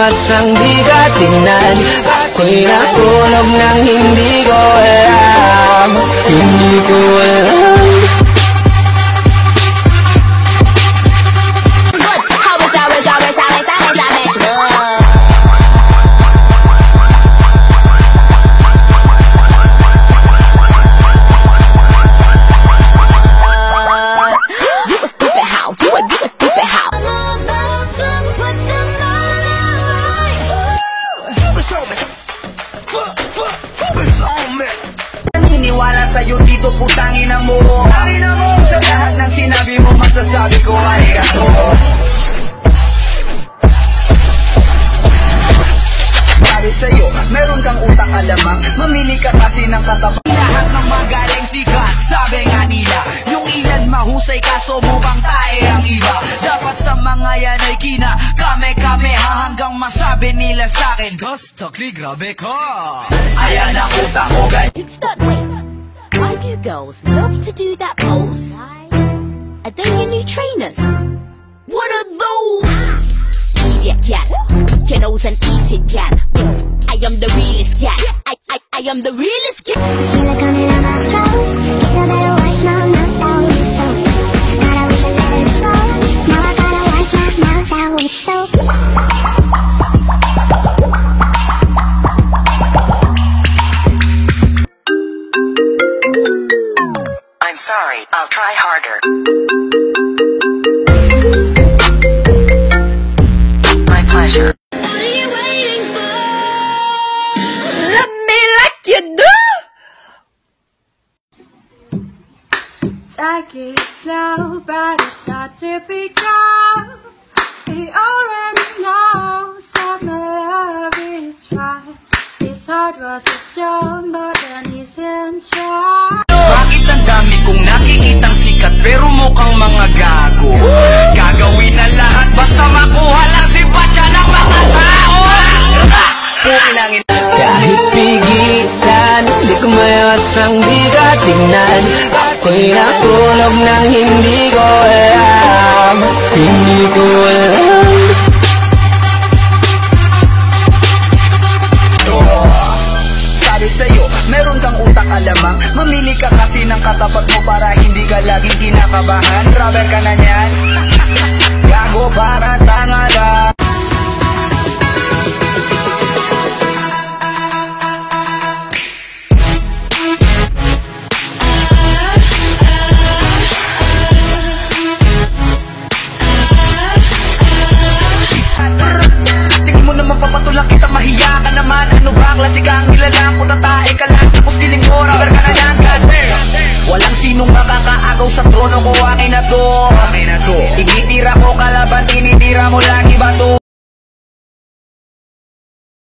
umiwasang di ka tingnan. Ako'y nakulog nang hindi ko alam. Hindi ko alam. Iniwala sa'yo dito, putangin mo. Sa lahat ng sinabi mo, masasabi ko ay ako. Sabi sa'yo, meron kang utak alamang, mamili ka kasi ng katabang. Lahat ng magaling sikat, sabi nga nila, yung ilan mahusay kaso mukhang tae ang iba. Dapat sa mga yan ay kina kame-kame hanggang masabi nila sa'kin, Gustokli, grabe ka. Ayan ang utak mo, It's that way. Why do girls love to do that pose? Are they your new trainers? What are those? Idiot cat, your nose and eat it cat. I am the realest cat. I am the realest cat. Feel like coming out my throat. Guess I better wash my mouth out with soap. God, I wish I never spoke. Now I gotta wash my mouth out with soap. I'm sorry, I'll try harder. My pleasure. What are you waiting for? Love me like you do. Take it slow, but it's hard to pick up. We already know that my love is right. This heart was a stone, but then isn't strong. Bakit ang dami kong nakikitang sikat pero mukhang mga gago? Gagawin na lahat basta makuha lang simpatya ng mga tao. Pukinangin. Kahit pigilan, di ko maiwasang di ka tingnan. Ako'y nakulog nang hindi ko alam. Hindi ko alam. Sabi sa'yo, meron kang utak alamang, mamili ka kasi ng katapat mo para hindi ka laging kinakabahan. Rubber ka na niyan. Gago para tanga lang. Tingin mo naman papatulak kita, mahiya ka naman. Ano ba, klase kang nilalang, tatae ka lang, tapos diling mo, rubber ka na yan. Walang sinong makakaagaw sa trono ko, akin na to.